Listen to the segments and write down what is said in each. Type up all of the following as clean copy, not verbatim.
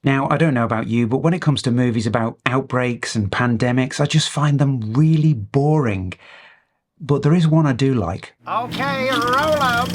Now, I don't know about you, but when it comes to movies about outbreaks and pandemics, I just find them really boring. But there is one I do like. Okay, roll 'em!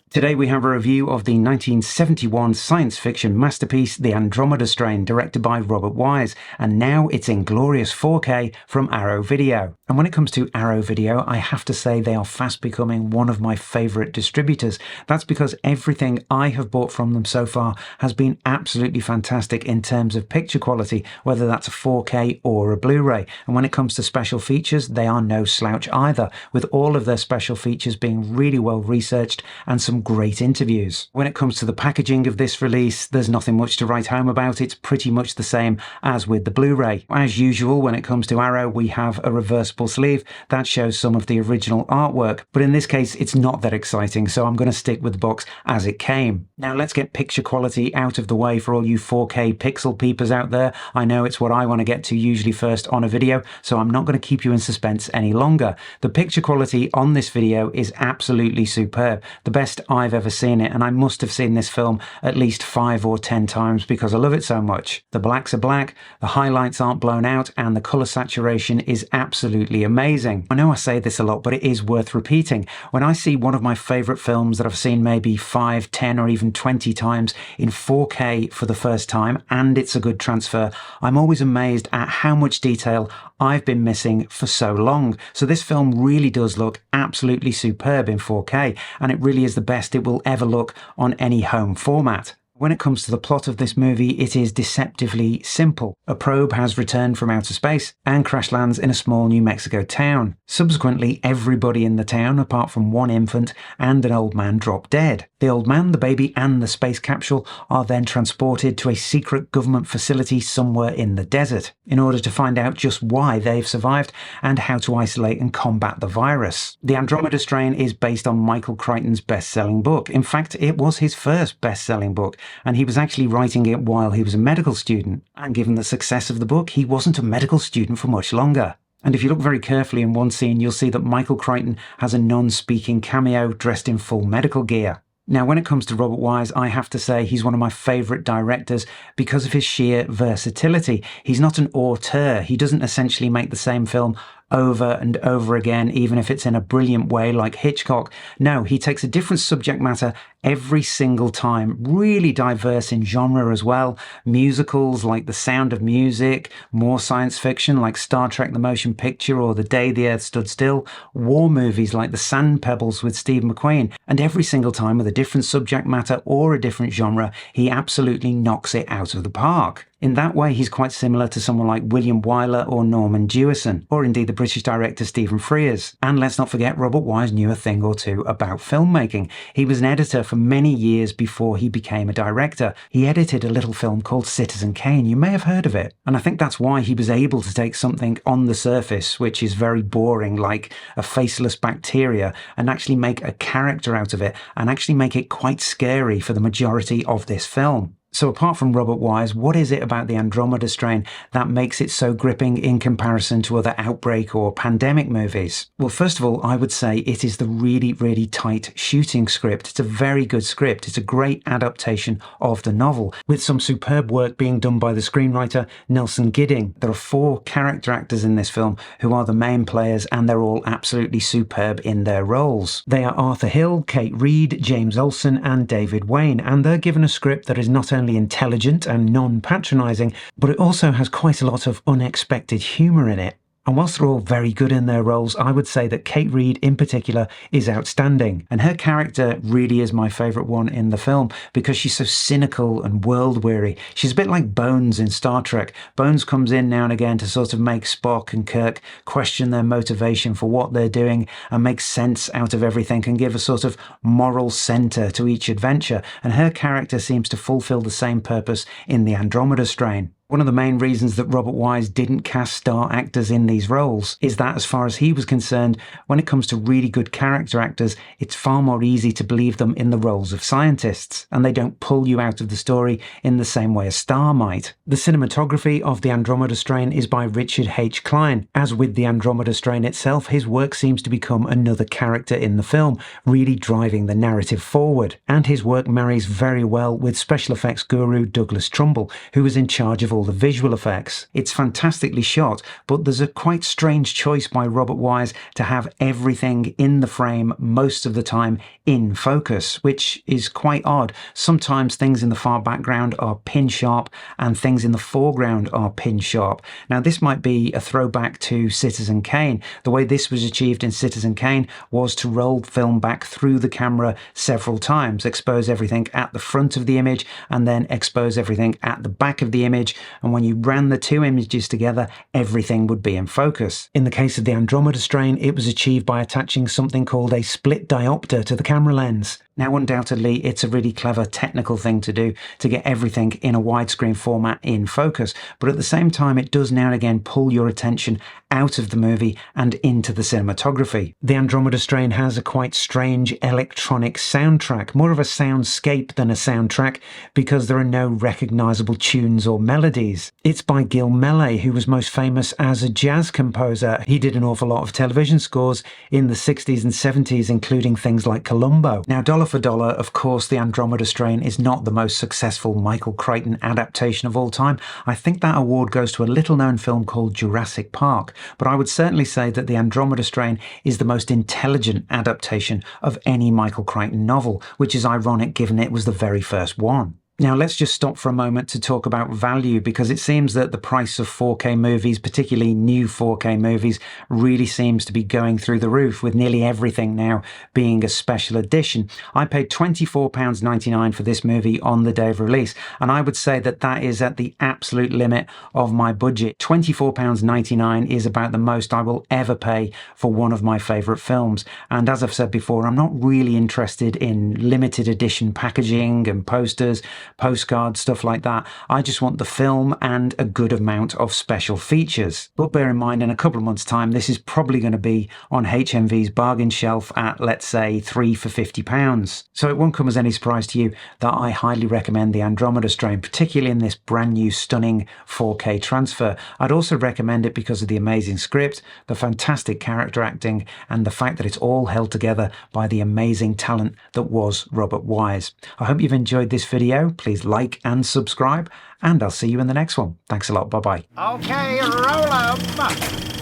Today we have a review of the 1971 science fiction masterpiece The Andromeda Strain, directed by Robert Wise, and now it's in glorious 4K from Arrow Video. And when it comes to Arrow Video, I have to say they are fast becoming one of my favourite distributors. That's because everything I have bought from them so far has been absolutely fantastic in terms of picture quality, whether that's a 4K or a Blu-ray. And when it comes to special features, they are no slouch either, with all of their special features being really well researched and some great interviews. When it comes to the packaging of this release, there's nothing much to write home about. It's pretty much the same as with the Blu-ray. As usual, when it comes to Arrow, we have a reversible sleeve that shows some of the original artwork, but in this case it's not that exciting, so I'm going to stick with the box as it came. Now let's get picture quality out of the way for all you 4K pixel peepers out there. I know it's what I want to get to usually first on a video, so I'm not going to keep you in suspense any longer. The picture quality on this video is absolutely superb, the best I've ever seen it, and I must have seen this film at least 5 or 10 times because I love it so much. The blacks are black, the highlights aren't blown out, and the colour saturation is absolutely amazing. I know I say this a lot, but it is worth repeating. When I see one of my favourite films that I've seen maybe 5, 10 or even 20 times in 4K for the first time, and it's a good transfer, I'm always amazed at how much detail I've been missing for so long. So this film really does look absolutely superb in 4K, and it really is the best it will ever look on any home format. When it comes to the plot of this movie, it is deceptively simple. A probe has returned from outer space and crash lands in a small New Mexico town. Subsequently, everybody in the town, apart from one infant and an old man, drop dead. The old man, the baby, and the space capsule are then transported to a secret government facility somewhere in the desert in order to find out just why they've survived and how to isolate and combat the virus. The Andromeda Strain is based on Michael Crichton's best-selling book. In fact, it was his first best-selling book, and he was actually writing it while he was a medical student. And given the success of the book, he wasn't a medical student for much longer. And if you look very carefully in one scene, you'll see that Michael Crichton has a non-speaking cameo dressed in full medical gear. Now, when it comes to Robert Wise, I have to say he's one of my favourite directors because of his sheer versatility. He's not an auteur. He doesn't essentially make the same film over and over again, even if it's in a brilliant way like Hitchcock. No, he takes a different subject matter every single time, really diverse in genre as well. Musicals like The Sound of Music, more science fiction like Star Trek the Motion Picture or The Day the Earth Stood Still, war movies like The Sand Pebbles with Steve McQueen, and every single time with a different subject matter or a different genre, he absolutely knocks it out of the park. In that way, he's quite similar to someone like William Wyler or Norman Jewison, or indeed the British director Stephen Frears. And let's not forget, Robert Wise knew a thing or two about filmmaking. He was an editor for many years before he became a director. He edited a little film called Citizen Kane. You may have heard of it. And I think that's why he was able to take something on the surface, which is very boring, like a faceless bacteria, and actually make a character out of it, and actually make it quite scary for the majority of this film. So apart from Robert Wise, what is it about the Andromeda Strain that makes it so gripping in comparison to other outbreak or pandemic movies? Well, first of all, I would say it is the really, really tight shooting script. It's a very good script. It's a great adaptation of the novel, with some superb work being done by the screenwriter Nelson Gidding. There are 4 character actors in this film who are the main players, and they're all absolutely superb in their roles. They are Arthur Hill, Kate Reid, James Olsen, and David Wayne, and they're given a script that is not only intelligent and non-patronising, but it also has quite a lot of unexpected humour in it. And whilst they're all very good in their roles, I would say that Kate Reid in particular is outstanding. And her character really is my favourite one in the film because she's so cynical and world-weary. She's a bit like Bones in Star Trek. Bones comes in now and again to sort of make Spock and Kirk question their motivation for what they're doing and make sense out of everything and give a sort of moral centre to each adventure. And her character seems to fulfil the same purpose in the Andromeda Strain. One of the main reasons that Robert Wise didn't cast star actors in these roles is that, as far as he was concerned, when it comes to really good character actors, it's far more easy to believe them in the roles of scientists, and they don't pull you out of the story in the same way a star might. The cinematography of the Andromeda Strain is by Richard H. Klein. As with the Andromeda Strain itself, his work seems to become another character in the film, really driving the narrative forward. And his work marries very well with special effects guru Douglas Trumbull, who was in charge of all the visual effects. It's fantastically shot, but there's a quite strange choice by Robert Wise to have everything in the frame most of the time in focus, which is quite odd. Sometimes things in the far background are pin sharp and things in the foreground are pin sharp. Now this might be a throwback to Citizen Kane. The way this was achieved in Citizen Kane was to roll film back through the camera several times, expose everything at the front of the image and then expose everything at the back of the image, and when you ran the two images together, everything would be in focus. In the case of the Andromeda Strain, it was achieved by attaching something called a split diopter to the camera lens. Now, undoubtedly, it's a really clever technical thing to do to get everything in a widescreen format in focus, but at the same time, it does now and again pull your attention out of the movie and into the cinematography. The Andromeda Strain has a quite strange electronic soundtrack, more of a soundscape than a soundtrack, because there are no recognizable tunes or melodies. It's by Gil Mellé, who was most famous as a jazz composer. He did an awful lot of television scores in the 60s and 70s, including things like Columbo. Now, dollar for dollar, of course, the Andromeda Strain is not the most successful Michael Crichton adaptation of all time. I think that award goes to a little-known film called Jurassic Park, but I would certainly say that the Andromeda Strain is the most intelligent adaptation of any Michael Crichton novel, which is ironic given it was the very first one. Now let's just stop for a moment to talk about value, because it seems that the price of 4K movies, particularly new 4K movies, really seems to be going through the roof, with nearly everything now being a special edition. I paid £24.99 for this movie on the day of release, and I would say that that is at the absolute limit of my budget. £24.99 is about the most I will ever pay for one of my favourite films, and as I've said before, I'm not really interested in limited edition packaging and posters, postcards, stuff like that. I just want the film and a good amount of special features. But bear in mind, in a couple of months' time, this is probably going to be on HMV's bargain shelf at, let's say, 3 for £50. So it won't come as any surprise to you that I highly recommend the Andromeda Strain, particularly in this brand new stunning 4K transfer. I'd also recommend it because of the amazing script, the fantastic character acting, and the fact that it's all held together by the amazing talent that was Robert Wise. I hope you've enjoyed this video. Please like and subscribe, and I'll see you in the next one. Thanks a lot. Bye-bye. Okay, roll 'em.